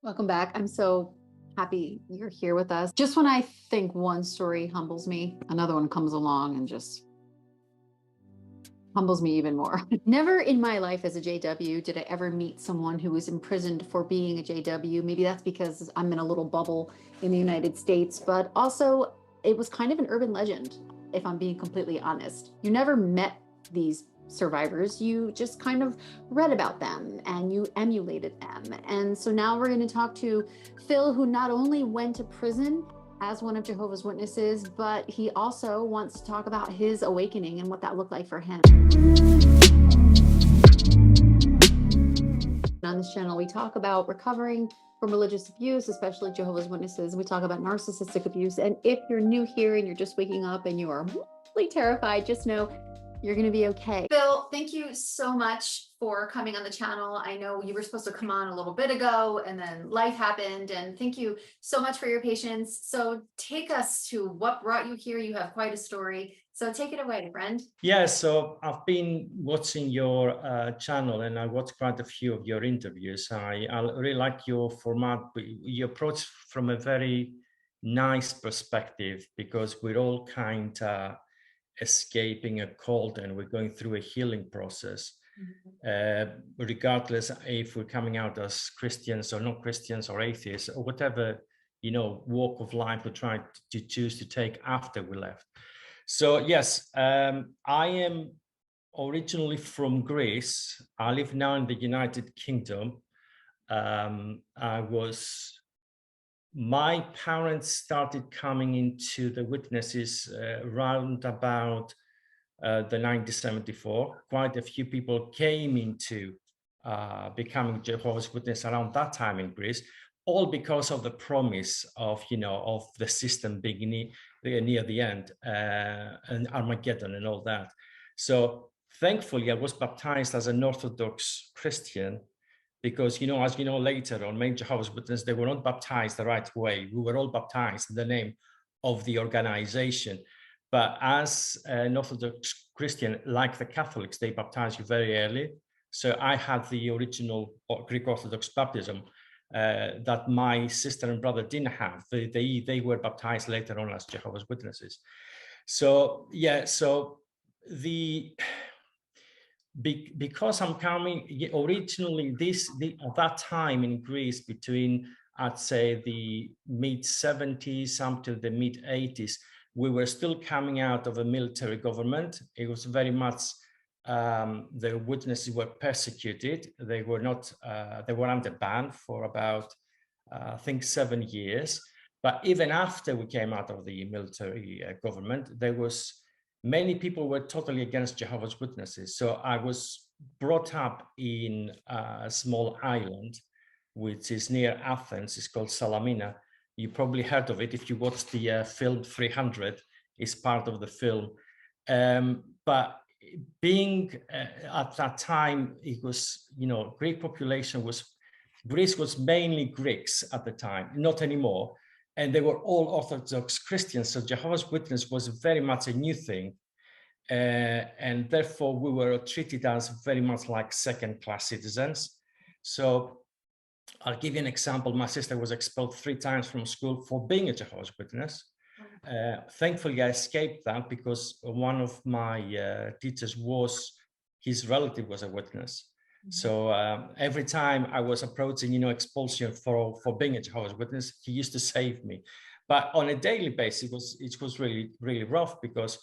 Welcome back. I'm so happy you're here with us. Just when I think one story humbles me, another one comes along and just humbles me even more. Never in my life as a JW did I ever meet someone who was imprisoned for being a JW. Maybe that's because I'm in a little bubble in the United States, but also it was kind of an urban legend, if I'm being completely honest. You never met these survivors, you just kind of read about them and you emulated them. And so now we're going to talk to Phil, who not only went to prison as one of Jehovah's Witnesses, but he also wants to talk about his awakening and what that looked like for him. On this channel, we talk about recovering from religious abuse, especially Jehovah's Witnesses. We talk about narcissistic abuse. And if you're new here and you're just waking up and you are really terrified, just know you're going to be okay. Phil, thank you so much for coming on the channel. I know you were supposed to come on a little bit ago and then life happened, and thank you so much for your patience. So take us to what brought you here. You have quite a story. So take it away, friend. Yeah, so I've been watching your channel and I watched quite a few of your interviews. I really like your format. You approach from a very nice perspective because we're all kind of escaping a cold and we're going through a healing process. Regardless if we're coming out as Christians or not Christians or atheists or whatever, walk of life we're trying to choose to take after we left. So yes, I am originally from Greece. I live now in the United Kingdom. My parents started coming into the witnesses around about the 1974. Quite a few people came into becoming Jehovah's Witness around that time in Greece, all because of the promise of the system being near the end and Armageddon and all that. So thankfully, I was baptized as an Orthodox Christian because, as you know, later on, many Jehovah's Witnesses, they were not baptized the right way. We were all baptized in the name of the organization. But as an Orthodox Christian, like the Catholics, they baptize you very early. So I had the original Greek Orthodox baptism that my sister and brother didn't have. They were baptized later on as Jehovah's Witnesses. So yeah, so because I'm coming originally at that time in Greece between I'd say the mid 70s up to the mid 80s, we were still coming out of a military government. It was very much the witnesses were persecuted. They were under ban for about I think 7 years. But even after we came out of the military government, there was many people were totally against Jehovah's Witnesses. So I was brought up in a small island, which is near Athens. It's called Salamina. You probably heard of it if you watched the film 300. It's part of the film. But being at that time, it was, Greek population Greece was mainly Greeks at the time, not anymore. And they were all Orthodox Christians. So Jehovah's Witness was very much a new thing. And therefore, we were treated as very much like second-class citizens. So I'll give you an example. My sister was expelled 3 times from school for being a Jehovah's Witness. Thankfully, I escaped that because one of my teachers his relative was a witness. So every time I was approaching, expulsion for being a Jehovah's Witness, he used to save me. But on a daily basis, it was really, really rough because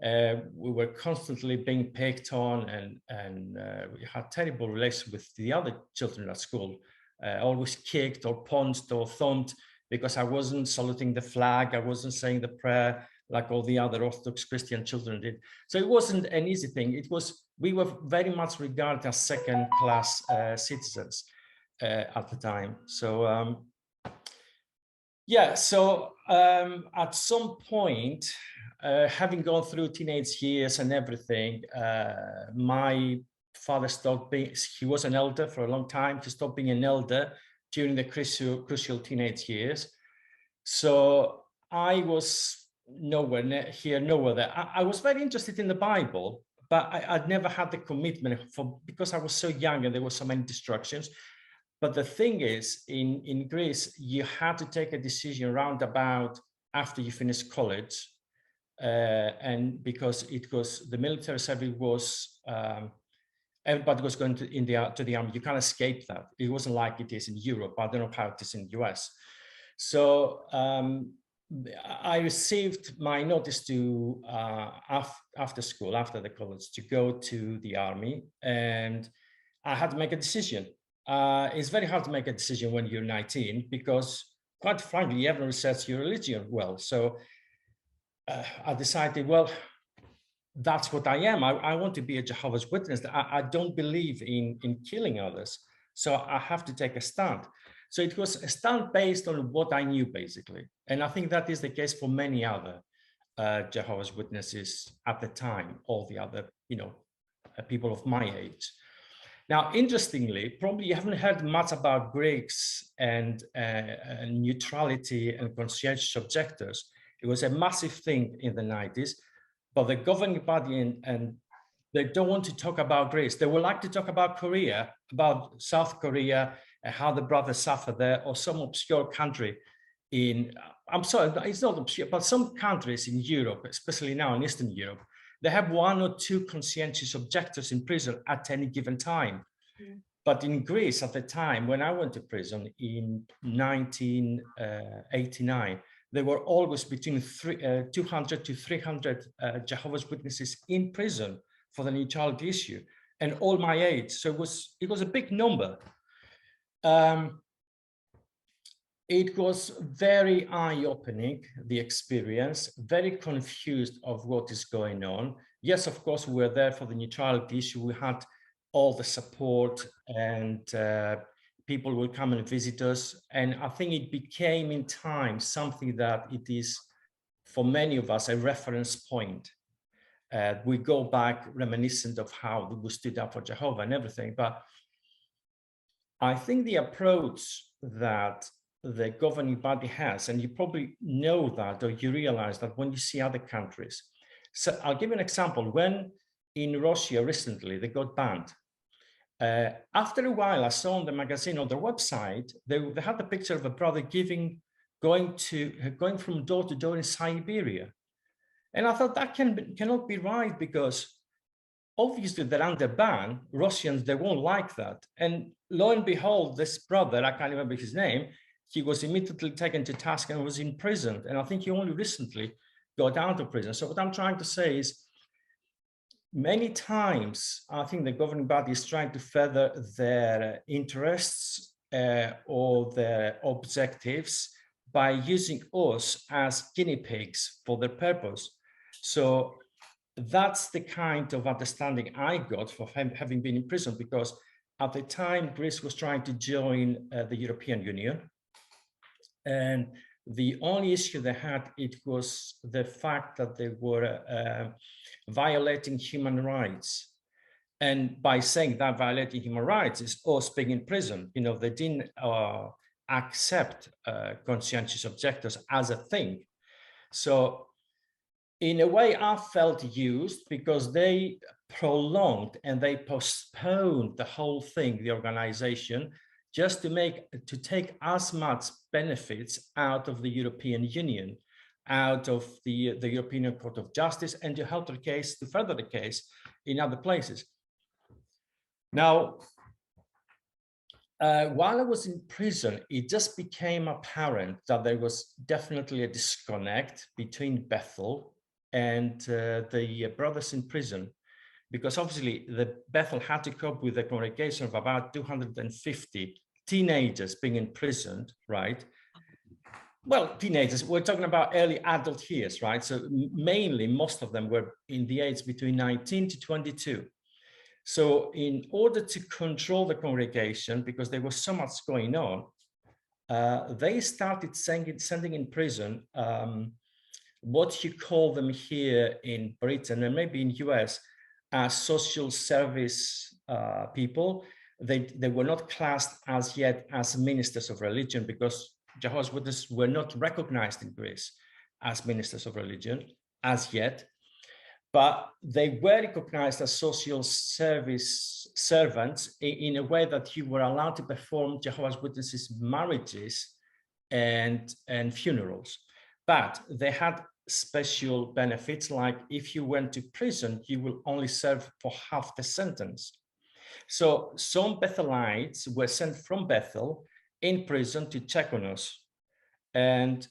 we were constantly being picked on and we had terrible relations with the other children at school, always kicked or punched or thumped because I wasn't saluting the flag, I wasn't saying the prayer like all the other Orthodox Christian children did. So it wasn't an easy thing. We were very much regarded as second-class citizens at the time. So at some point, having gone through teenage years and everything, my father he was an elder for a long time. He stopped being an elder during the crucial teenage years. So I was nowhere there. I was very interested in the Bible, but I'd never had the commitment because I was so young and there were so many distractions. But the thing is, in Greece, you had to take a decision round about after you finish college. And because it was, the military service was, everybody was going to the army. You can't escape that. It wasn't like it is in Europe. I don't know how it is in the US. So I received my notice to after school, after the college, to go to the army, and I had to make a decision. It's very hard to make a decision when you're 19 because, quite frankly, you haven't researched your religion well. So I decided, well, that's what I am. I want to be a Jehovah's Witness. I don't believe in killing others. So I have to take a stand. So it was a stand based on what I knew, basically. And I think that is the case for many other Jehovah's Witnesses at the time, all the other, people of my age. Now, interestingly, probably you haven't heard much about Greeks and neutrality and conscientious objectors. It was a massive thing in the 90s, but the governing body and they don't want to talk about Greece. They would like to talk about Korea, about South Korea, and how the brothers suffer there, or some obscure country in, I'm sorry, it's not obscure, but some countries in Europe, especially now in Eastern Europe, they have 1 or 2 conscientious objectors in prison at any given time. Yeah. But in Greece at the time, when I went to prison in 1989, there were always between 200 to 300 Jehovah's Witnesses in prison for the neutrality issue, and all my age. So it was a big number. It was very eye-opening, the experience, very confused of what is going on. Yes, of course, we were there for the neutrality issue. We had all the support, and people will come and visit us. And I think it became in time something that it is, for many of us, a reference point. We go back reminiscent of how we stood up for Jehovah and everything. But I think the approach that the governing body has, and you probably know that, or you realize that when you see other countries. So I'll give you an example. When in Russia recently, they got banned. After a while, I saw on the magazine, on their website, they had the picture of a brother going from door to door in Siberia. And I thought that cannot be right, because obviously they're under ban. Russians, they won't like that. And lo and behold, this brother, I can't remember his name, he was immediately taken to task and was imprisoned. And I think he only recently got out of prison. So what I'm trying to say is, many times, I think the governing body is trying to further their interests or their objectives by using us as guinea pigs for their purpose. So that's the kind of understanding I got for having been in prison, because at the time, Greece was trying to join the European Union. And the only issue they had, it was the fact that they were violating human rights. And by saying that violating human rights is us being in prison, they didn't accept conscientious objectors as a thing. So in a way, I felt used, because they prolonged and they postponed the whole thing, the organization, just to take as much benefits out of the European Union, out of the European Court of Justice, and to help the case, to further the case in other places. Now, while I was in prison, it just became apparent that there was definitely a disconnect between Bethel and the brothers in prison, because obviously the Bethel had to cope with a congregation of about 250 teenagers being imprisoned, right? Well, teenagers, we're talking about early adult years, right? So mainly, most of them were in the age between 19 to 22. So in order to control the congregation, because there was so much going on, they started sending in prison what you call them here in Britain and maybe in US as social service people. They were not classed as yet as ministers of religion, because Jehovah's Witnesses were not recognized in Greece as ministers of religion as yet. but they were recognized as social service servants in a way that you were allowed to perform Jehovah's Witnesses marriages and funerals. But they had special benefits, like if you went to prison, you will only serve for half the sentence. So some Bethelites were sent from Bethel in prison to check on us. And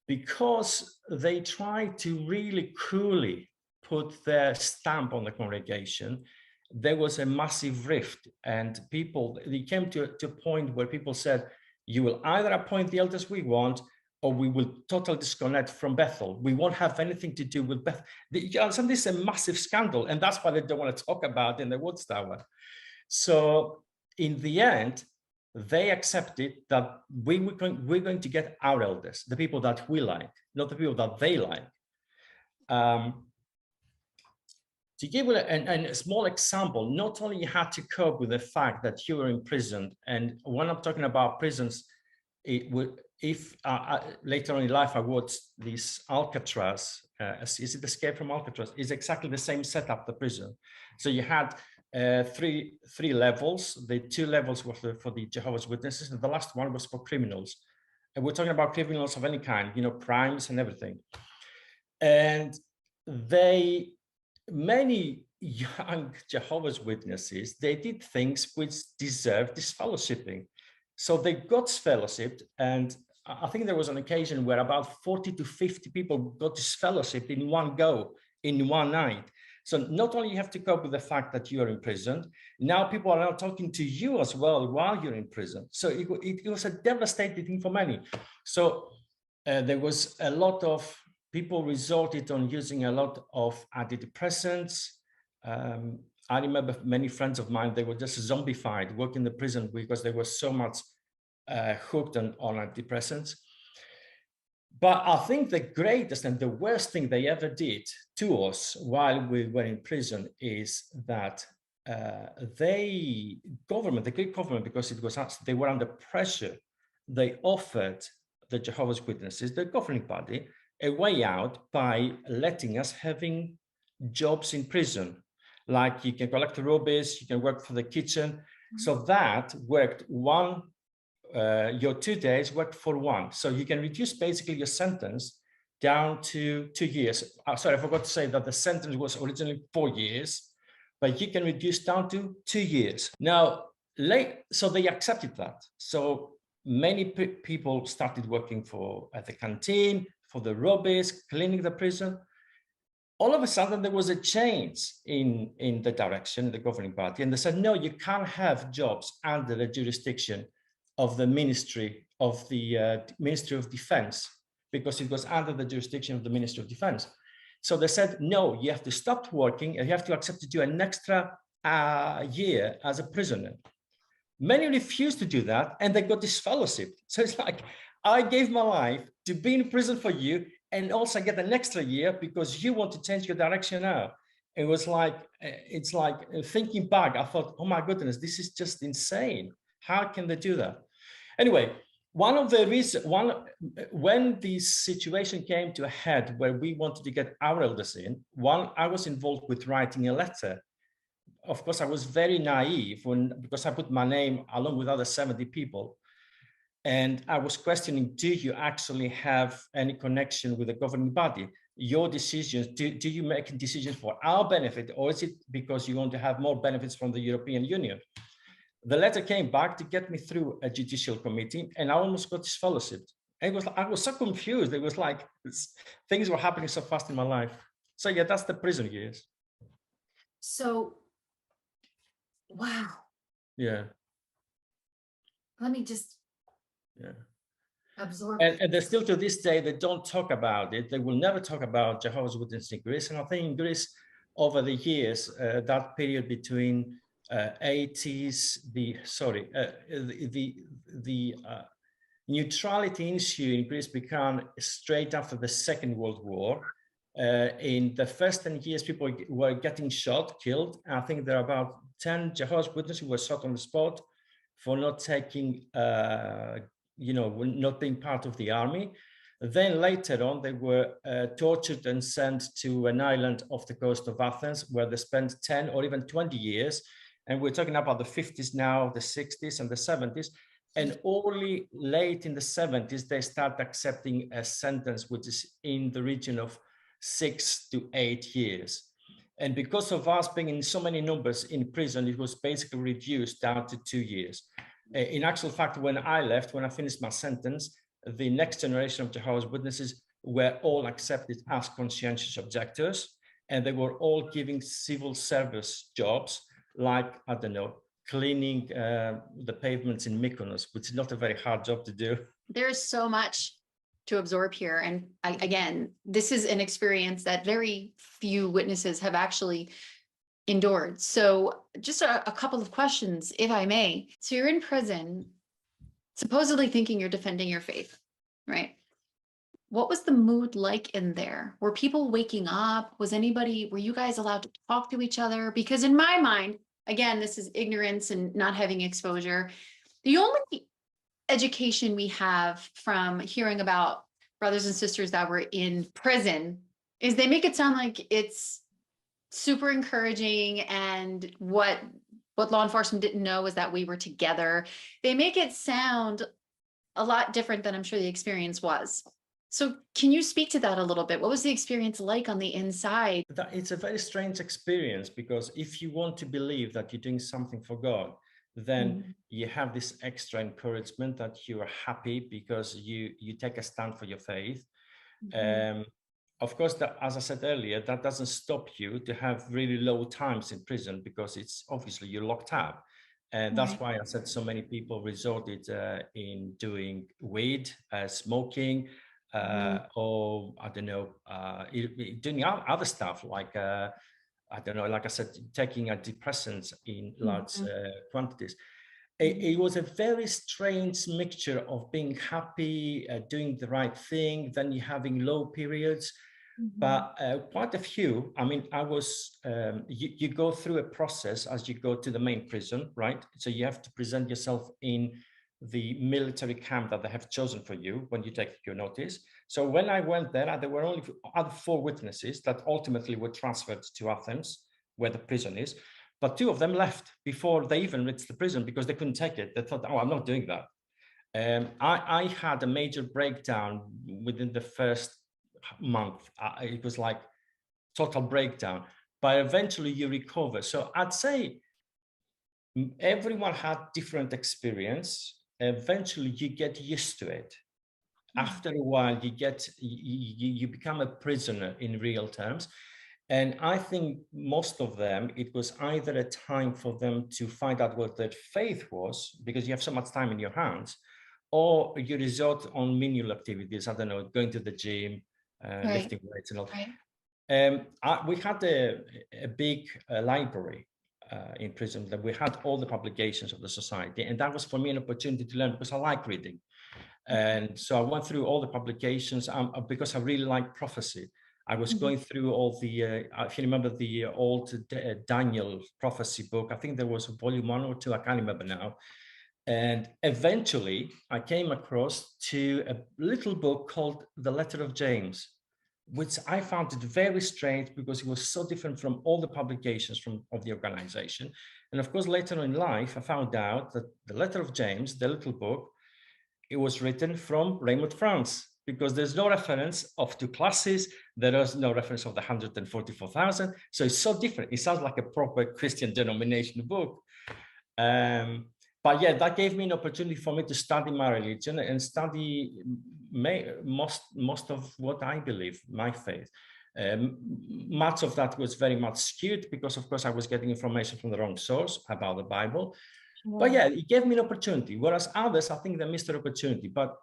because they tried to really coolly put their stamp on the congregation, there was a massive rift, and they came to a point where people said, you will either appoint the elders we want, or we will totally disconnect from Bethel. We won't have anything to do with Bethel. You understand, this is a massive scandal, and that's why they don't want to talk about in the Watchtower. So in the end, they accepted that we're going to get our elders, the people that we like, not the people that they like. To give a small example, not only you had to cope with the fact that you were imprisoned, and when I'm talking about prisons, if later on in life I watched this Alcatraz, is it Escape from Alcatraz? It's exactly the same setup, the prison. So you had three levels. The 2 levels were for the Jehovah's Witnesses, and the last one was for criminals. And we're talking about criminals of any kind, crimes and everything. And many young Jehovah's Witnesses, they did things which deserved disfellowshipping. So they got disfellowshipped, and I think there was an occasion where about 40 to 50 people got disfellowshipped in one go, in one night. So not only you have to cope with the fact that you are imprisoned, now people are now talking to you as well while you're in prison. So it was a devastating thing for many. So there was a lot of people resorted on using a lot of antidepressants. I remember many friends of mine, they were just zombified working in the prison because they were so much hooked on antidepressants. But I think the greatest and the worst thing they ever did to us while we were in prison is that the Greek government, because they were under pressure, they offered the Jehovah's Witnesses, the governing body, a way out by letting us having jobs in prison. Like you can collect the rubbish, you can work for the kitchen. Mm-hmm. So that worked your 2 days worked for 1. So you can reduce basically your sentence down to 2 years. Sorry, I forgot to say that the sentence was originally 4 years, but you can reduce down to 2 years. Now, so they accepted that. So many people started working at the canteen, for the rubbish, cleaning the prison. All of a sudden, there was a change in the direction of the governing party, and they said, no, you can't have jobs under the jurisdiction of the Ministry of Defense, because it was under the jurisdiction of the Ministry of Defense. So they said, no, you have to stop working, and you have to accept to do an extra year as a prisoner. Many refused to do that, and they got disfellowshipped. So it's like, I gave my life to be in prison for you, and also get an extra year because you want to change your direction now. It's like thinking back, I thought, oh my goodness, this is just insane. How can they do that? Anyway, one of the reasons, when this situation came to a head where we wanted to get our elders in, I was involved with writing a letter. Of course, I was very naive because I put my name along with other 70 people. And I was questioning, do you actually have any connection with the governing body? Your decisions, do you make decisions for our benefit, or is it because you want to have more benefits from the European Union? The letter came back to get me through a judicial committee, and I almost got disfellowshipped. And I was so confused. It was like things were happening so fast in my life. So yeah, that's the prison years. So, wow. Yeah. Let me just absorb. And they're still to this day, they don't talk about it. They will never talk about Jehovah's Witnesses in Greece. And I think in Greece, over the years, that period between 80s, the neutrality issue in Greece began straight after the Second World War. In the first 10 years, people were getting shot, killed. I think there are about 10 Jehovah's Witnesses who were shot on the spot for not taking, not being part of the army. Then later on, they were tortured and sent to an island off the coast of Athens, where they spent 10 or even 20 years. And we're talking about the 50s now, the 60s and the 70s. And only late in the 70s, they start accepting a sentence which is in the region of 6 to 8 years. And because of us being in so many numbers in prison, it was basically reduced down to 2 years. In actual fact, when I left, when I finished my sentence, the next generation of Jehovah's Witnesses were all accepted as conscientious objectors, and they were all giving civil service jobs, like, I don't know, cleaning the pavements in Mykonos, which is not a very hard job to do. There's so much to absorb here. And again, this is an experience that very few witnesses have actually endured. So just a couple of questions, if I may. So you're in prison, supposedly thinking you're defending your faith, right? What was the mood like in there? Were people waking up? Were you guys allowed to talk to each other? Because in my mind, again, this is ignorance and not having exposure. The only education we have from hearing about brothers and sisters that were in prison is they make it sound like it's super encouraging, and what law enforcement didn't know is that we were together. They make it sound a lot different than I'm sure the experience was. So can you speak to that a little bit? What was the experience like on the inside? It's a very strange experience, because if you want to believe that you're doing something for God, then you have this extra encouragement that you are happy because you take a stand for your faith. Of course, as I said earlier, that doesn't stop you to have really low times in prison, because it's obviously you're locked up. And that's why I said so many people resorted in doing weed, smoking, or I don't know, doing other stuff like, I don't know, like I said, taking antidepressants in large quantities. It was a very strange mixture of being happy, doing the right thing, then you having low periods. But quite a few, I mean, you go through a process as you go to the main prison, right? So you have to present yourself in the military camp that they have chosen for you when you take your notice. So when I went there were only other 4 witnesses that ultimately were transferred to Athens, where the prison is. But 2 of them left before they even reached the prison because they couldn't take it. They thought, oh, I'm not doing that. I had a major breakdown within the first month. It was like total breakdown, but eventually you recover. So I'd say everyone had different experience. Eventually you get used to it. After a while, you become a prisoner in real terms. And I think most of them, it was either a time for them to find out what their faith was, because you have so much time in your hands, or you resort on menial activities. I don't know, going to the gym, lifting weights and all. We had a big library in prison, that we had all the publications of the society. And that was for me an opportunity to learn, because I like reading. And so I went through all the publications because I really like prophecy. I was going through all the, if you remember the old Daniel prophecy book, I think there was volume 1 or 2, I can't remember now. And eventually I came across to a little book called The Letter of James, which I found it very strange because it was so different from all the publications of the organization. And of course, later in life, I found out that The Letter of James, the little book, it was written from Raymond, France, because there's no reference of 2 classes. There is no reference of the 144,000. So it's so different. It sounds like a proper Christian denomination book. But yeah, that gave me an opportunity for me to study my religion and study most of what I believe, my faith. Much of that was very much skewed because, of course, I was getting information from the wrong source about the Bible. But yeah, it gave me an opportunity, whereas others, I think they missed an opportunity. But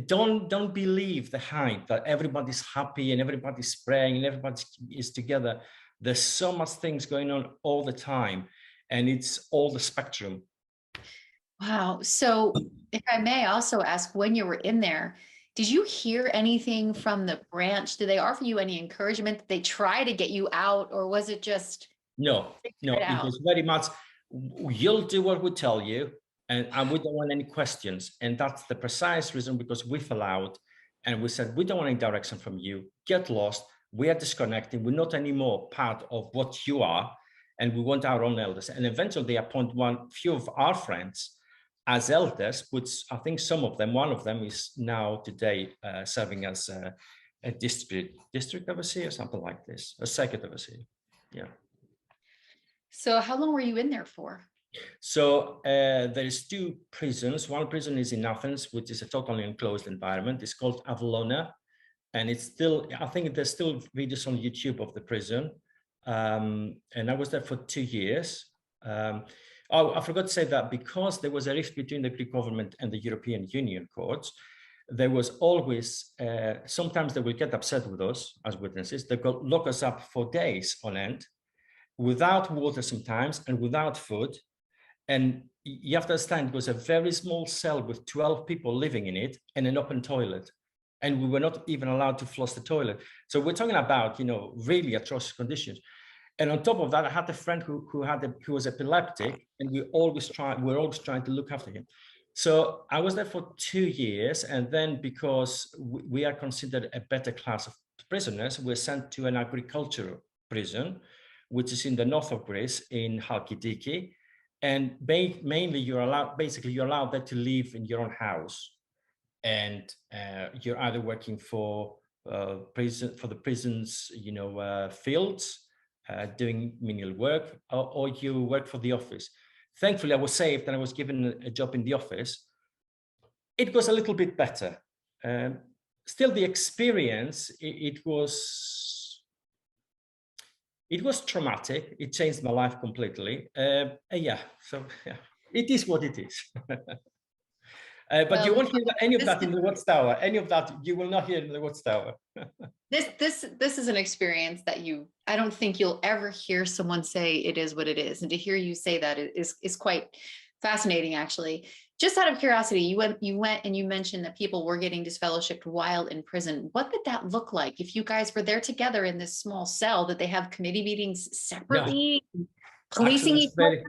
don't believe the hype that everybody's happy and everybody's praying and everybody is together. There's so much things going on all the time, and it's all the spectrum. Wow. So if I may also ask, when you were in there, did you hear anything from the branch? Did they offer you any encouragement? Did they try to get you out, or was it just? No, it was very much, you'll do what we tell you, and we don't want any questions. And that's the precise reason, because we've allowed And we said, we don't want any direction from you. Get lost. We are disconnecting. We're not anymore part of what you are. And we want our own elders. And eventually they appoint few of our friends as elders, which I think one of them is now today serving as a district overseer or something like this, a second overseer. Yeah. So how long were you in there for? So there is two prisons. One prison is in Athens, which is a totally enclosed environment. It's called Avalona. And it's still, I think there's still videos on YouTube of the prison. And I was there for 2 years. Oh, I forgot to say that because there was a rift between the Greek government and the European Union courts, there was always, sometimes they will get upset with us as witnesses. They will lock us up for days on end, without water sometimes, and without food. And you have to understand, it was a very small cell with 12 people living in it and an open toilet. And we were not even allowed to flush the toilet. So we're talking about, really atrocious conditions. And on top of that, I had a friend who was epileptic, and we're always trying to look after him. So I was there for 2 years, and then because we are considered a better class of prisoners, we're sent to an agricultural prison, which is in the north of Greece, in Halkidiki. And mainly you're allowed there to live in your own house, and you're either working for the prison's fields, doing menial work, or you work for the office. Thankfully, I was saved and I was given a job in the office. It was a little bit better. Still, the experience, it was traumatic. It changed my life completely. Yeah, it is what it is. But you won't hear any of that in the Watchtower. Any of that you will not hear in the Watchtower. This is an experience that I don't think you'll ever hear someone say it is what it is. And to hear you say that is quite fascinating, actually. Just out of curiosity, you went and you mentioned that people were getting disfellowshipped while in prison. What did that look like? If you guys were there together in this small cell, did they have committee meetings separately, policing each other?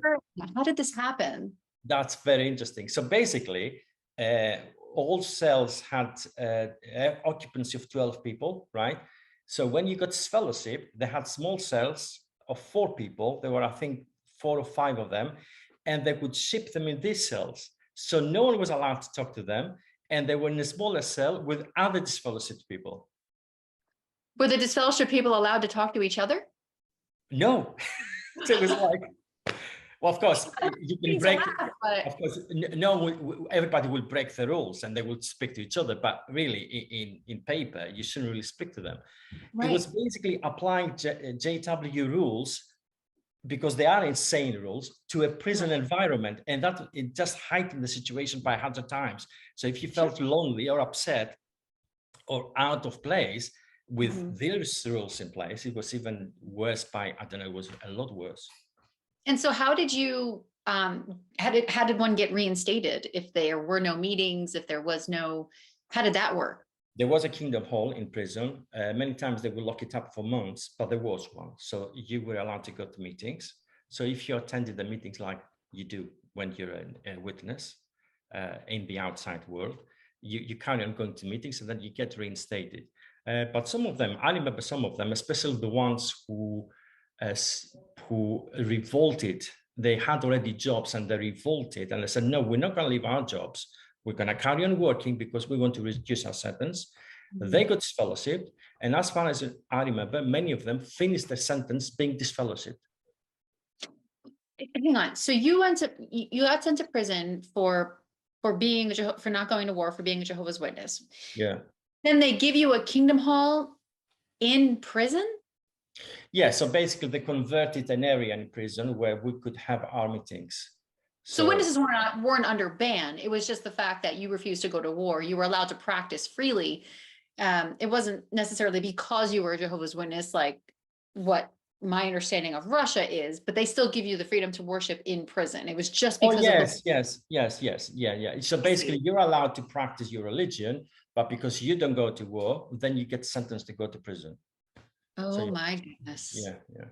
How did this happen? That's very interesting. So basically, all cells had occupancy of 12 people, right? So when you got disfellowship, they had small cells of 4 people. There were, I think, 4 or 5 of them, and they would ship them in these cells. So no one was allowed to talk to them, and they were in a smaller cell with other disfellowshipped people. Were the disfellowshipped people allowed to talk to each other? No. So it was like, well, of course, you can break. Of course, no. Everybody will break the rules and they will speak to each other. But really, in paper, you shouldn't really speak to them. Right. It was basically applying JW rules, because they are insane rules, to a prison environment, and that it just heightened the situation by 100 times. So if you felt lonely or upset or out of place with these rules in place, it was even worse by, I don't know, it was a lot worse. And so how did you, how did one get reinstated if there were no meetings, if there was no, how did that work? There was a kingdom hall in prison. Many times they would lock it up for months, but there was one. So you were allowed to go to meetings. So if you attended the meetings like you do when you're a witness in the outside world, you carry on going to meetings, and then you get reinstated. But some of them, I remember some of them, especially the ones who revolted. They had already jobs and they revolted, and they said, no, we're not going to leave our jobs. We're going to carry on working because we want to reduce our sentence. They got disfellowshipped, and as far as I remember, many of them finished their sentence being disfellowshipped. Hang on. So you got sent to prison for not going to war, for being a Jehovah's Witness. Yeah. Then they give you a kingdom hall in prison? Yeah. So basically, they converted an area in prison where we could have our meetings. So witnesses weren't under ban. It was just the fact that you refused to go to war. You were allowed to practice freely. It wasn't necessarily because you were a Jehovah's Witness, like what my understanding of Russia is, but they still give you the freedom to worship in prison. It was just because Yeah. So basically, you're allowed to practice your religion, but because you don't go to war, then you get sentenced to go to prison. Oh my goodness. Yeah.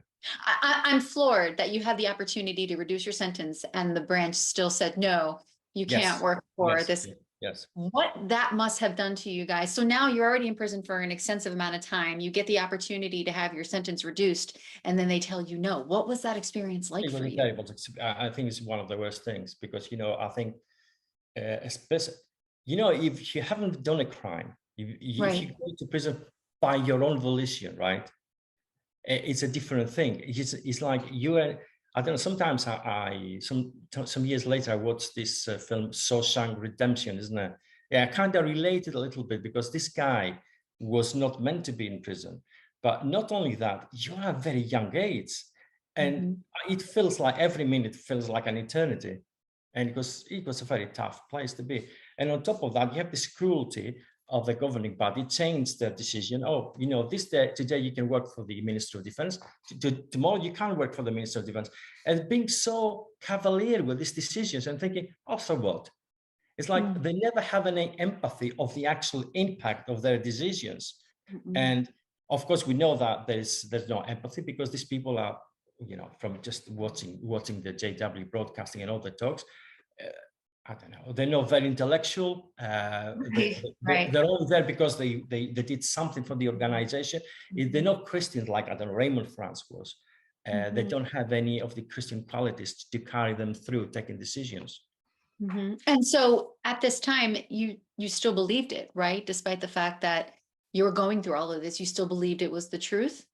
I'm floored that you had the opportunity to reduce your sentence and the branch still said, no, you can't work for this. Yes. What that must have done to you guys. So now you're already in prison for an extensive amount of time. You get the opportunity to have your sentence reduced, and then they tell you no. What was that experience like It was for a you? terrible. I think it's one of the worst things because, you know, I think, especially, you know, if you haven't done a crime, if you go to prison by your own volition, right? It's a different thing. It's like you are. I don't know. Sometimes some years later I watched this film Shawshank Redemption, isn't it? Yeah, I kind of related a little bit because this guy was not meant to be in prison. But not only that, you are very young age, and it feels like every minute feels like an eternity, and it was a very tough place to be. And on top of that, you have this cruelty of the governing body changed their decision. Oh, you know, this day, today you can work for the Minister of Defense. Tomorrow you can't work for the Minister of Defense. And being so cavalier with these decisions and thinking, oh, so what? It's like they never have any empathy of the actual impact of their decisions. And of course, we know that there's no empathy because these people are, you know, from just watching the JW broadcasting and all the talks, I don't know, they're not very intellectual. They're only there because they did something for the organization. They're not Christians like, I don't know, Raymond France was. They don't have any of the Christian qualities to carry them through taking decisions. And so at this time, you still believed it, right? Despite the fact that you were going through all of this, you still believed it was the truth?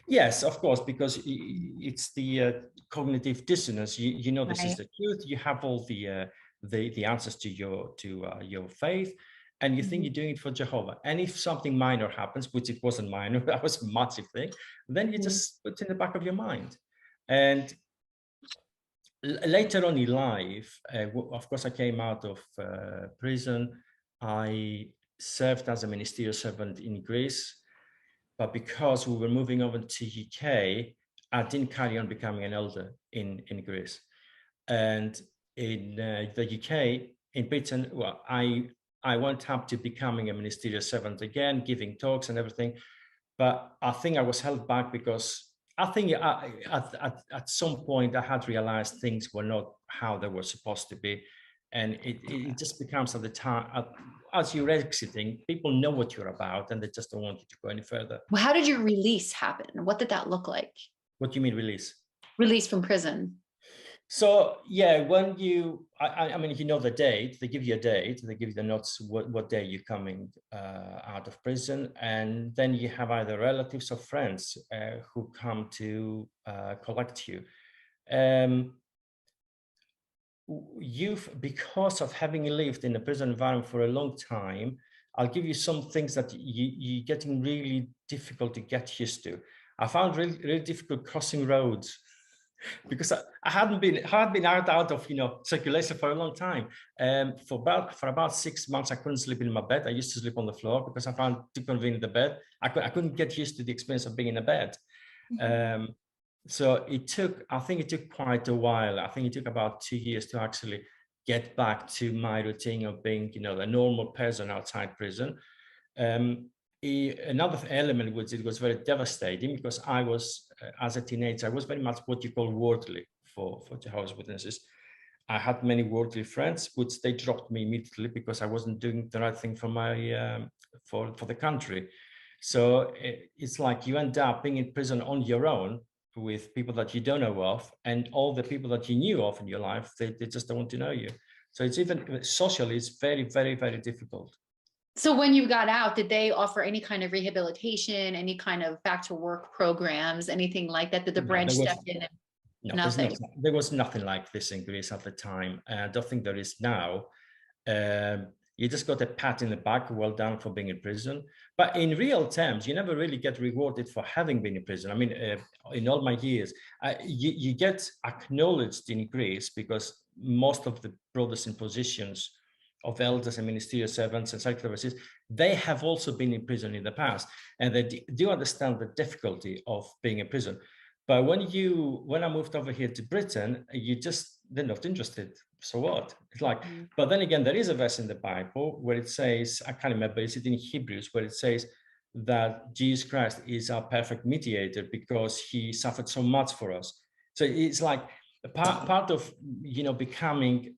Yes, of course, because it's the cognitive dissonance. You know this is the truth. You have all the answers to your faith, and you think you're doing it for Jehovah. And if something minor happens, which it wasn't minor, that was a massive thing, then you just put it in the back of your mind. And later on in life, of course, I came out of prison. I served as a ministerial servant in Greece. But because we were moving over to UK, I didn't carry on becoming an elder in Greece. And in the UK, in Britain, well, I went up to becoming a ministerial servant again, giving talks and everything. But I think I was held back because I think at some point I had realized things were not how they were supposed to be. And it just becomes at the time, as you're exiting, people know what you're about and they just don't want you to go any further. Well, how did your release happen? What did that look like? What do you mean release? Release from prison. So yeah, when I mean, you know the date, they give you a date, they give you the notes, what day you're coming out of prison, and then you have either relatives or friends who come to collect you. Because of having lived in a prison environment for a long time, I'll give you some things that you're getting really difficult to get used to. I found really difficult crossing roads because I hadn't been out of circulation for a long time. For about 6 months, I couldn't sleep in my bed. I used to sleep on the floor because I found too convenient the bed. I couldn't get used to the experience of being in a bed. So I think it took quite a while. I think it took about 2 years to actually get back to my routine of being, a normal person outside prison. Another element which it was very devastating because I was, as a teenager, I was very much what you call worldly for Jehovah's Witnesses. I had many worldly friends, which they dropped me immediately because I wasn't doing the right thing for my for the country. So it's like you end up being in prison on your own with people that you don't know of, and all the people that you knew of in your life, they just don't want to know you. So it's even socially, it's very, very, very difficult. So when you got out, did they offer any kind of rehabilitation, any kind of back to work programs, anything like that? Did the branch step in? No, there was nothing like this in Greece at the time. I don't think there is now. You just got a pat in the back, well done for being in prison. But in real terms, you never really get rewarded for having been in prison. I mean, in all my years, you get acknowledged in Greece because most of the brothers in positions of elders and ministerial servants and secretaries, they have also been in prison in the past, and they do understand the difficulty of being in prison. But when I moved over here to Britain, they're not interested. So what? It's like, but then again, there is a verse in the Bible where it says, I can't remember, is it in Hebrews, where it says that Jesus Christ is our perfect mediator because he suffered so much for us. So it's like a part of, becoming,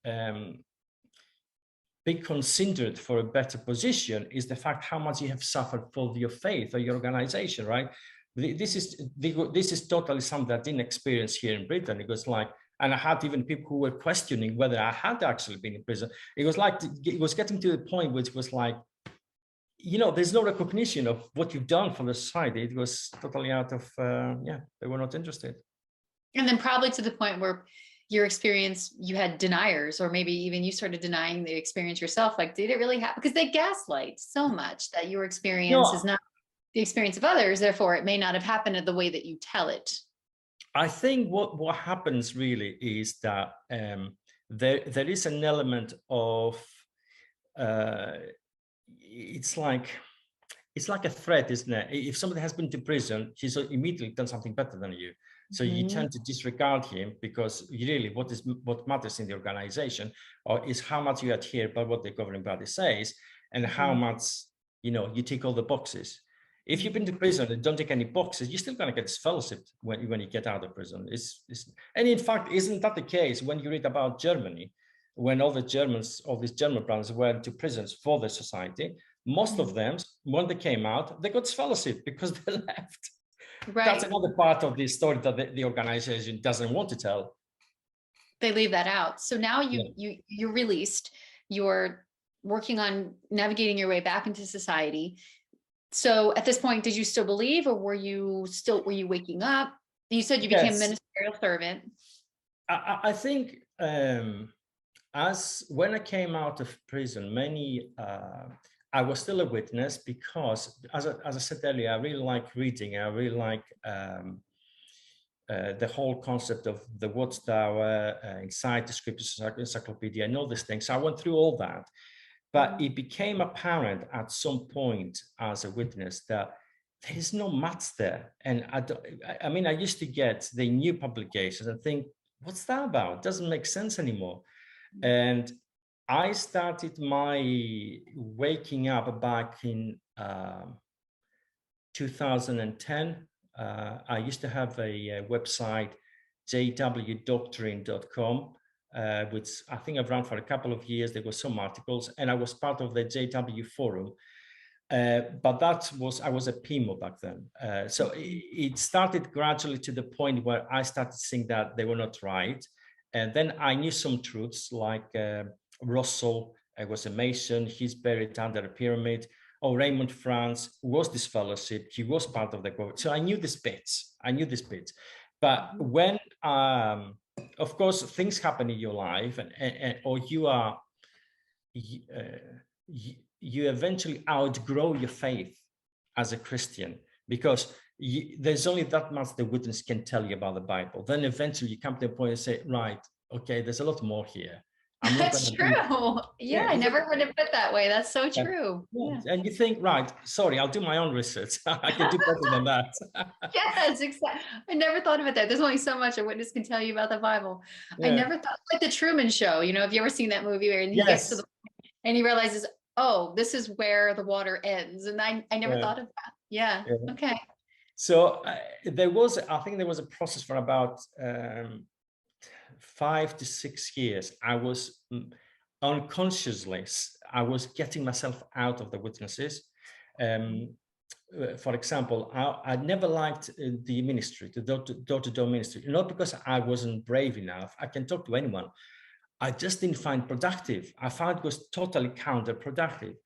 be considered for a better position is the fact how much you have suffered for your faith or your organization, right? This is totally something that I didn't experience here in Britain. It was like, and I had even people who were questioning whether I had actually been in prison. It was like, it was getting to the point which was like, you know, there's no recognition of what you've done for the society. It was totally out of, they were not interested. And then probably to the point where your experience, you had deniers, or maybe even you started denying the experience yourself. Like, did it really happen? Because they gaslight so much that your experience is not the experience of others. Therefore, it may not have happened in the way that you tell it. I think what happens really is that there is an element of, it's like a threat, isn't it? If somebody has been to prison, he's immediately done something better than you. So you tend to disregard him, because really what matters in the organization is how much you adhere by what the governing body says, and how much, you know, you tick all the boxes. If you've been to prison and don't take any boxes, you're still going to get disfellowshipped when you get out of prison. And in fact, isn't that the case when you read about Germany, when all these German brothers went to prisons for the society? Most of them, when they came out, they got disfellowshipped because they left. Right. That's another part of the story that the organization doesn't want to tell. They leave that out. So now you're released. You're working on navigating your way back into society. So at this point, did you still believe, or were you waking up? You said you became a ministerial servant. I think as when I came out of prison, I was still a witness, because as I said earlier, I really like reading. I really like the whole concept of the Watchtower, inside the Scriptures Encyclopedia, and all these things. So I went through all that. But it became apparent at some point as a witness that there is no match there. And I mean, I used to get the new publications and think, what's that about? It doesn't make sense anymore. And I started my waking up back in 2010. I used to have a website, jwdoctrine.com. Which I think I've run for a couple of years. There were some articles, and I was part of the JW forum. But I was a PMO back then. So it started gradually to the point where I started seeing that they were not right. And then I knew some truths, like Russell was a Mason. He's buried under a pyramid. Raymond France was disfellowshipped. He was part of the group. So I knew these bits. But when of course, things happen in your life, or you eventually outgrow your faith as a Christian, because there's only that much the witness can tell you about the Bible. Then eventually you come to a point and say, right, okay, there's a lot more here. That's true. I never would have put it that way. That's so true. Yeah. And you think, right, sorry, I'll do my own research. I can do better than that. Yes, exactly. I never thought about that. There's only so much a witness can tell you about the Bible. I never thought, like the Truman Show, you know, have you ever seen that movie where he gets to the point and he realizes, oh, this is where the water ends. And I never thought of that. Yeah. Okay. So there was a process for about 5 to 6 years. I was unconsciously, I was getting myself out of the witnesses. For example, I never liked the ministry, the door-to-door ministry, not because I wasn't brave enough. I can talk to anyone. I just didn't find productive. I found it was totally counterproductive.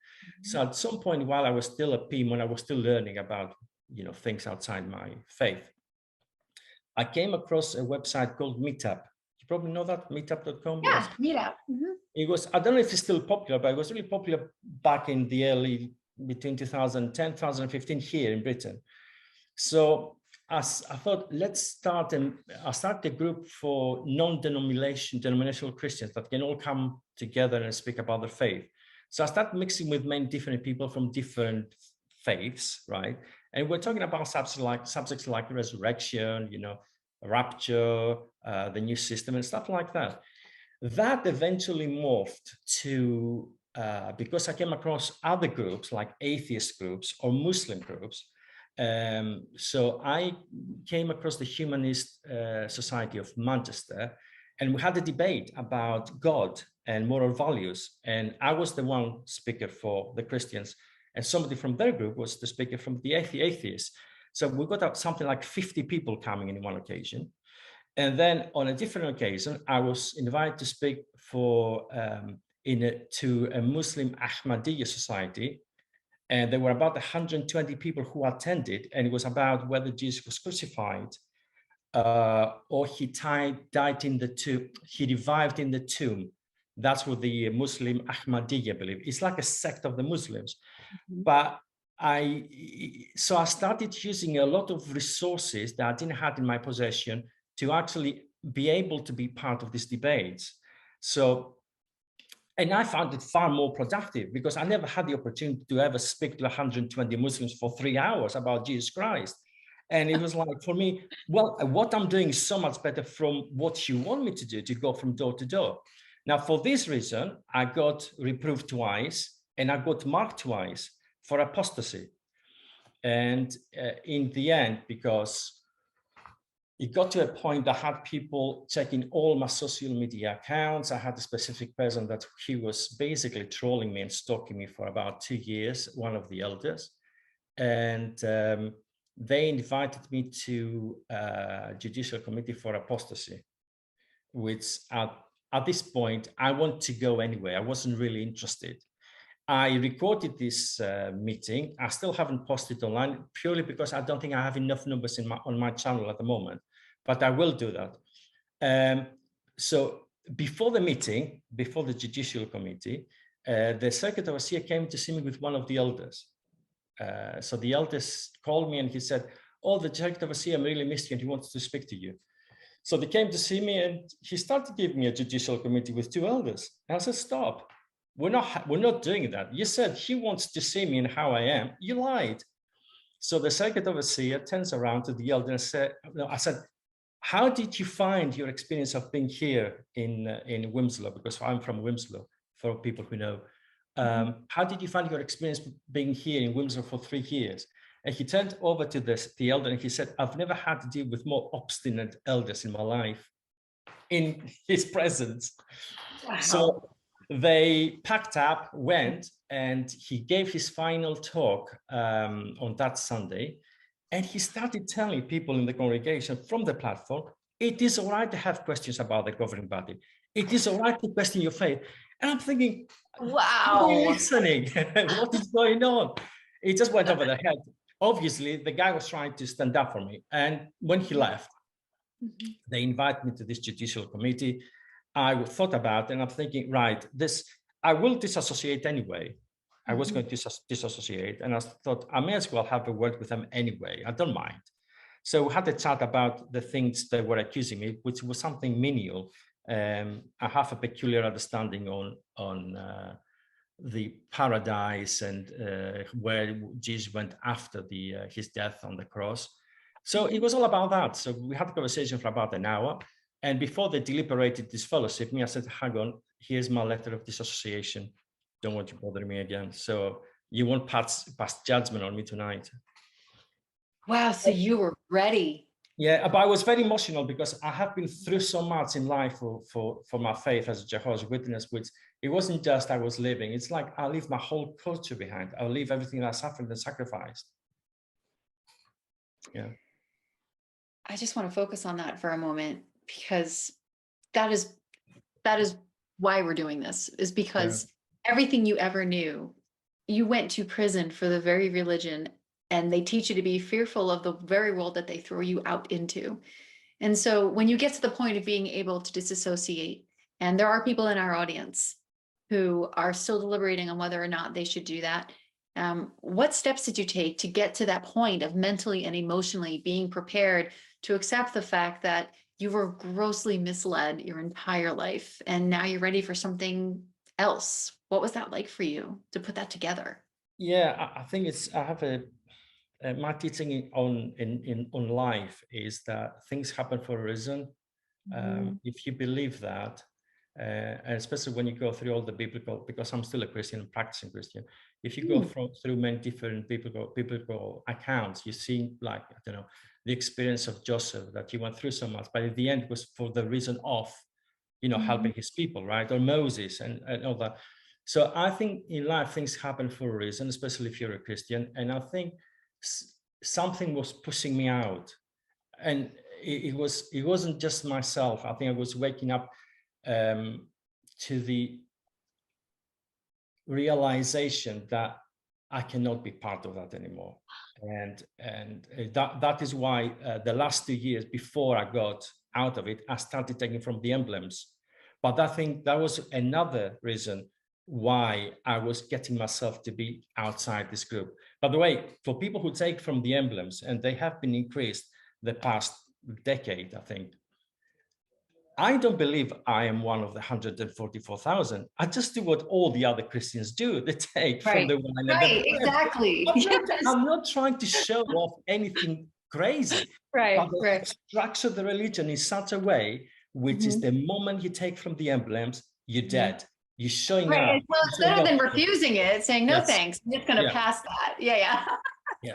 So at some point, while I was still a PM, when I was still learning about, you know, things outside my faith, I came across a website called Meetup. You probably know that, meetup.com. Yeah, Meetup. It was, I don't know if it's still popular, but it was really popular back in the between 2010, 2015 here in Britain. So as I thought, let's start, and I started a group for denominational Christians that can all come together and speak about their faith. So I started mixing with many different people from different faiths, right? And we're talking about subjects like resurrection, you know, rapture, the new system and stuff like that. That eventually morphed to, because I came across other groups like atheist groups or Muslim groups. So I came across the Humanist Society of Manchester, and we had a debate about God and moral values. And I was the one speaker for the Christians, and somebody from their group was the speaker from the atheists. So we got something like 50 people coming in one occasion. And then on a different occasion, I was invited to speak for to a Muslim Ahmadiyya society. And there were about 120 people who attended, and it was about whether Jesus was crucified or he died in the tomb, he revived in the tomb. That's what the Muslim Ahmadiyya believe. It's like a sect of the Muslims. Mm-hmm. But I started using a lot of resources that I didn't have in my possession to actually be able to be part of these debates. And I found it far more productive because I never had the opportunity to ever speak to 120 Muslims for 3 hours about Jesus Christ. And it was like, for me, well, what I'm doing is so much better from what you want me to do, to go from door to door. Now, for this reason, I got reproved twice and I got marked twice for apostasy. And in the end, because it got to a point that I had people checking all my social media accounts. I had a specific person that he was basically trolling me and stalking me for about 2 years, one of the elders. And they invited me to a judicial committee for apostasy, which at this point, I wanted to go anyway. I wasn't really interested. I recorded this meeting. I still haven't posted online purely because I don't think I have enough numbers on my channel at the moment, but I will do that. So before the meeting, before the judicial committee, the circuit overseer came to see me with one of the elders. So the elders called me and he said, "Oh, the circuit overseer really missed you and he wants to speak to you." So they came to see me and he started giving me a judicial committee with 2 elders. And I said, "Stop. We're not doing that. You said he wants to see me and how I am. You lied." So the circuit overseer turns around to the elder and said, I said, "How did you find your experience of being here in Wilmslow?" Because I'm from Wilmslow, for people who know. How did you find your experience being here in Wilmslow for 3 years? And he turned over to the elder and he said, "I've never had to deal with more obstinate elders in my life," in his presence. Wow. So they packed up, went, and he gave his final talk on that Sunday. And he started telling people in the congregation from the platform, it is all right to have questions about the governing body. It is all right to question your faith. And I'm thinking, wow, are you listening? What is going on? It just went over the head. Obviously, the guy was trying to stand up for me. And when he left, they invited me to this judicial committee. I thought about it and I'm thinking, right, I will disassociate anyway. I was going to disassociate, and I thought I may as well have a word with them anyway. I don't mind. So we had a chat about the things they were accusing me, which was something menial. I have a peculiar understanding on the paradise and where Jesus went after his death on the cross. So it was all about that. So we had a conversation for about an hour. And before they deliberated this fellowship, I said, "Hang on, here's my letter of disassociation. Don't want you to bother me again. So you won't pass judgment on me tonight." Wow, so you were ready. Yeah, but I was very emotional because I have been through so much in life for my faith as a Jehovah's Witness, which it wasn't just I was living. It's like I leave my whole culture behind. I'll leave everything I suffered and sacrificed. Yeah. I just want to focus on that for a moment, because that is why we're doing this, is because everything you ever knew, you went to prison for the very religion, and they teach you to be fearful of the very world that they throw you out into. And so when you get to the point of being able to disassociate, and there are people in our audience who are still deliberating on whether or not they should do that, what steps did you take to get to that point of mentally and emotionally being prepared to accept the fact that you were grossly misled your entire life, and now you're ready for something else? What was that like for you to put that together? Yeah, I think I have my teaching on life is that things happen for a reason. If you believe that, and especially when you go through all the biblical, because I'm still a Christian, practicing Christian, if you go through many different biblical accounts, you see, like, I don't know, the experience of Joseph, that he went through so much, but at the end was for the reason of helping his people, right? Or Moses and all that. So I think in life things happen for a reason, especially if you're a Christian. And I think something was pushing me out, and it wasn't just myself. I think I was waking up to the realization that I cannot be part of that anymore. And that is why the last 2 years before I got out of it, I started taking from the emblems. But I think that was another reason why I was getting myself to be outside this group. By the way, for people who take from the emblems, and they have been increased the past decade, I think, I don't believe I am one of the 144,000. I just do what all the other Christians do. They take from the wine and the bread. Exactly. I'm not trying to show off anything crazy. But they structure the religion in such a way, which is the moment you take from the emblems, you're dead. You're showing up. Well, it's better than refusing it, saying, no, thanks, I'm just going to pass that. Yeah.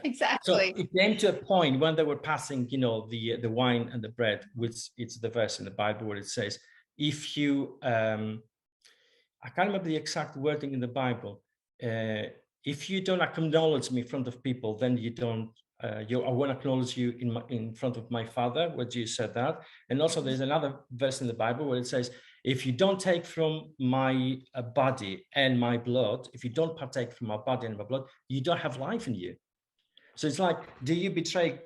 Exactly. So it came to a point when they were passing, the wine and the bread, which it's the verse in the Bible where it says, if you, I can't remember the exact wording in the Bible. If you don't acknowledge me in front of people, then you don't. I won't acknowledge you in front of my Father, where Jesus said that. And also there's another verse in the Bible where it says, if you don't take from my body and my blood, if you don't partake from my body and my blood, you don't have life in you. So it's like, do you betray?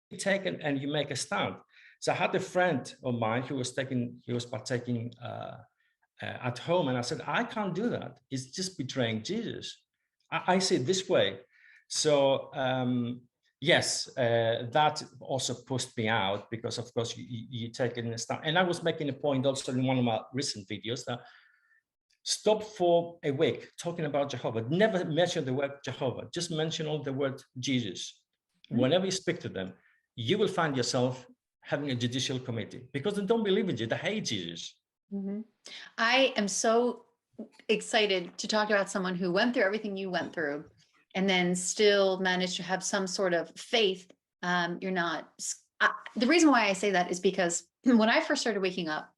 You take and you make a stand. So I had a friend of mine who was partaking at home, and I said, I can't do that. It's just betraying Jesus. I see it this way. So yes, that also pushed me out, because of course you take it in a stand. And I was making a point also in one of my recent videos that stop for a week talking about Jehovah. Never mention the word Jehovah. Just mention all the word Jesus. Whenever you speak to them, you will find yourself having a judicial committee, because they don't believe in you. They hate Jesus. I am so excited to talk about someone who went through everything you went through and then still managed to have some sort of faith. You're not. The reason why I say that is because when I first started waking up,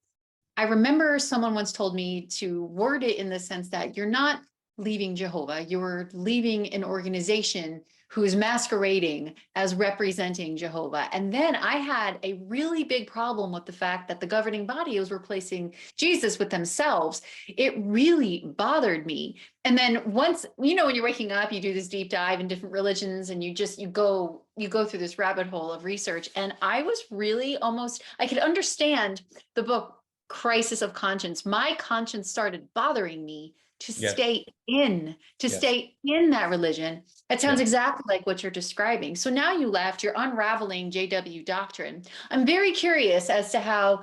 I remember someone once told me to word it in the sense that you're not leaving Jehovah, you're leaving an organization who is masquerading as representing Jehovah. And then I had a really big problem with the fact that the governing body was replacing Jesus with themselves. It really bothered me. And then once, when you're waking up, you do this deep dive in different religions, and you go through this rabbit hole of research. And I was really I could understand the book Crisis of Conscience. My conscience started bothering me to stay in that religion. That sounds exactly like what you're describing. So now you left, you're unraveling JW doctrine. I'm very curious as to how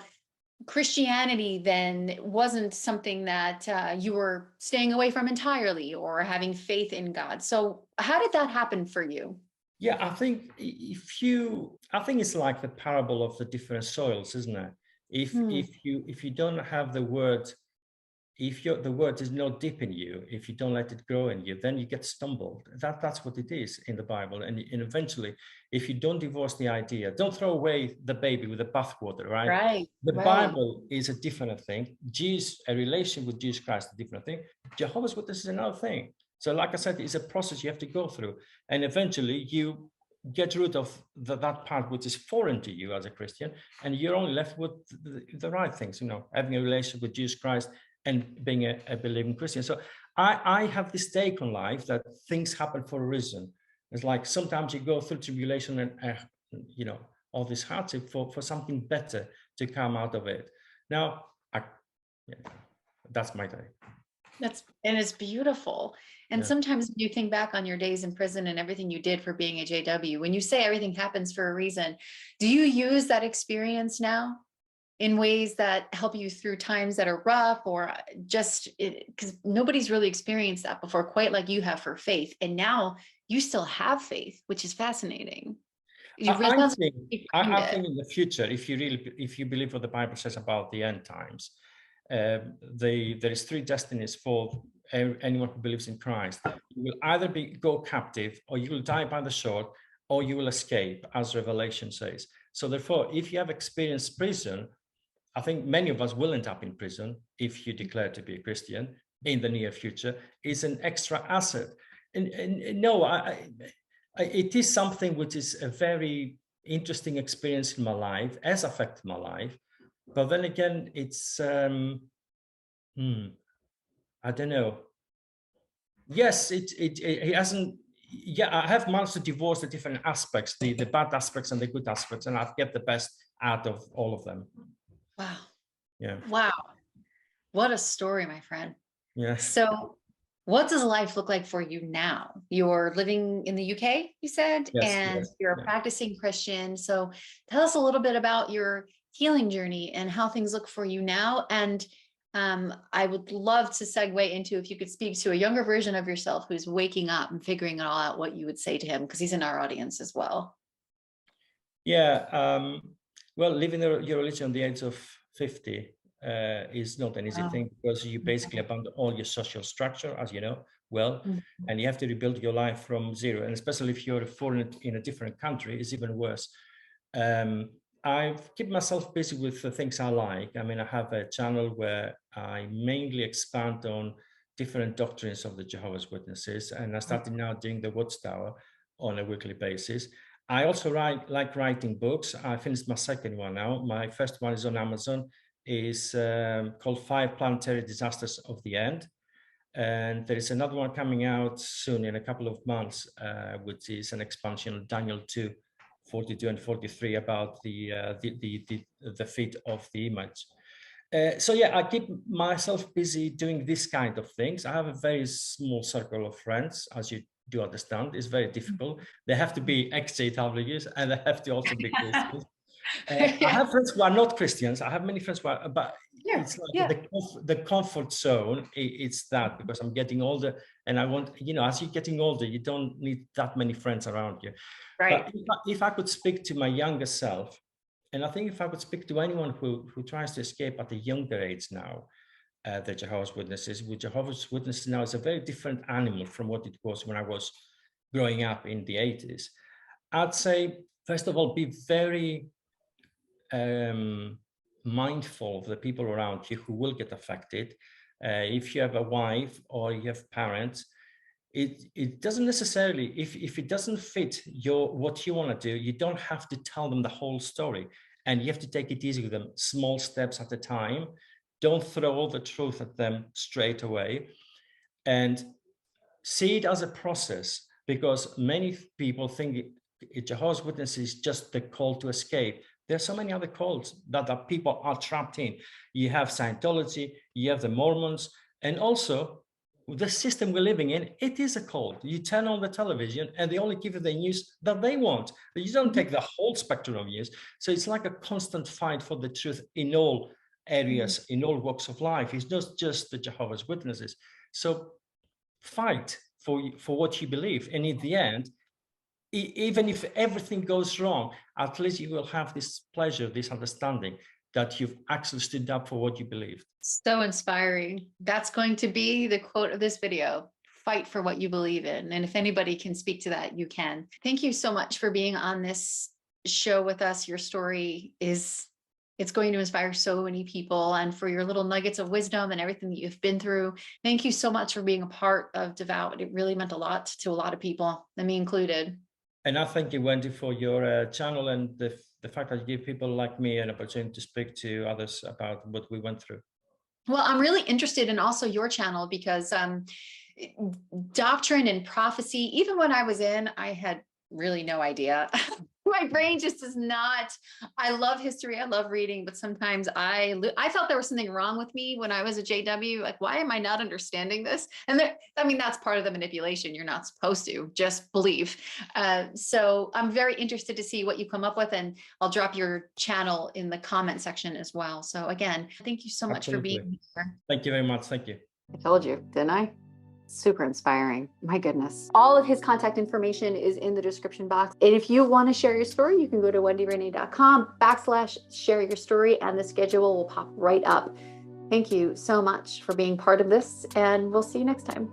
Christianity then wasn't something that you were staying away from entirely, or having faith in God. So how did that happen for you? Yeah, I think it's like the parable of the different soils, isn't it? If you don't have the word, if the word is not deep in you, if you don't let it grow in you, then you get stumbled. That's what it is in the Bible. And eventually, if you don't divorce the idea, don't throw away the baby with the bathwater, right? Right. The Bible is a different thing. A relation with Jesus Christ is a different thing. Jehovah's Witness is another thing. So like I said, it's a process you have to go through. And eventually you get rid of that part which is foreign to you as a Christian, and you're only left with the right things, having a relationship with Jesus Christ and being a believing Christian. So I have this take on life that things happen for a reason. It's like sometimes you go through tribulation and all this hardship for something better to come out of it. Now, that's my take. And it's beautiful. And sometimes when you think back on your days in prison and everything you did for being a JW, when you say everything happens for a reason, do you use that experience now in ways that help you through times that are rough, or just because nobody's really experienced that before, quite like you have for faith? And now you still have faith, which is fascinating. I think in the future, if you believe what the Bible says about the end times, there is 3 destinies for anyone who believes in Christ. You will either go captive, or you will die by the sword, or you will escape, as Revelation says. So therefore, if you have experienced prison, I think many of us will end up in prison if you declare to be a Christian in the near future, is an extra asset. And no, it is something which is a very interesting experience in my life, has affected my life. But then again, it's, I don't know. Yes, it hasn't, yeah, I have managed to divorce the different aspects, the bad aspects and the good aspects, and I've get the best out of all of them. Wow. Yeah. Wow. What a story, my friend. Yeah. So what does life look like for you now? You're living in the UK, you said, Yes, and yes, you're a practicing Christian. So tell us a little bit about your healing journey and how things look for you now. And I would love to segue into if you could speak to a younger version of yourself who's waking up and figuring it all out, what you would say to him, because he's in our audience as well. Yeah. Well, living your religion at the age of 50 is not an easy thing, because you basically abandon all your social structure, as you know well, and you have to rebuild your life from zero. And especially if you're a foreigner in a different country, it's even worse. I've kept myself busy with the things I like. I mean, I have a channel where I mainly expand on different doctrines of the Jehovah's Witnesses, and I started now doing the Watchtower on a weekly basis. I also like writing books. I finished my second one now. My first one is on Amazon. Is called 5 Planetary Disasters of the End. And there is another one coming out soon in a couple of months, which is an expansion of Daniel 2, 42 and 43 about the feet of the image. So yeah, I keep myself busy doing this kind of things. I have a very small circle of friends, as you do understand. It's very difficult. They have to be ex-JWs, and they have to also be Christians. I have friends who are not Christians. I have many friends who are, but it's like the comfort zone. It's that, because I'm getting older, and I want, as you're getting older, you don't need that many friends around you. Right. But if I could speak to my younger self, and I think if I could speak to anyone who tries to escape at a younger age now, the Jehovah's Witnesses, with Jehovah's Witnesses now is a very different animal from what it was when I was growing up in the 80s. I'd say, first of all, be very mindful of the people around you who will get affected. If you have a wife or you have parents, it doesn't necessarily, if it doesn't fit what you want to do, you don't have to tell them the whole story, and you have to take it easy with them, small steps at a time. Don't throw all the truth at them straight away, and see it as a process, because many people think Jehovah's Witnesses is just the call to escape. There are so many other calls that people are trapped in. You have Scientology, you have the Mormons, and also the system we're living in, it is a cult. You turn on the television and they only give you the news that they want. You don't take the whole spectrum of news. So it's like a constant fight for the truth in all areas, in all walks of life. It's not just the Jehovah's Witnesses. So fight for what you believe. And in the end, even if everything goes wrong, at least you will have this pleasure, this understanding that you've actually stood up for what you believed. So inspiring. That's going to be the quote of this video: fight for what you believe in. And if anybody can speak to that, you can. Thank you so much for being on this show with us. Your story it's going to inspire so many people, and for your little nuggets of wisdom and everything that you've been through. Thank you so much for being a part of Devout. It really meant a lot to a lot of people, and me included. And I thank you, Wendy, for your channel and the fact that you give people like me an opportunity to speak to others about what we went through. Well, I'm really interested in also your channel, because doctrine and prophecy, even when I was in, I had really no idea. My brain just is not. I love history, I love reading, but sometimes I felt there was something wrong with me when I was a JW. Like, why am I not understanding this? And that's part of the manipulation. You're not supposed to just believe. So I'm very interested to see what you come up with, and I'll drop your channel in the comment section as well. So again, thank you so much for being here. Thank you very much. Thank you. I told you, didn't I? Super inspiring. My goodness. All of his contact information is in the description box. And if you want to share your story, you can go to wendyrenee.com/share your story, and the schedule will pop right up. Thank you so much for being part of this, and we'll see you next time.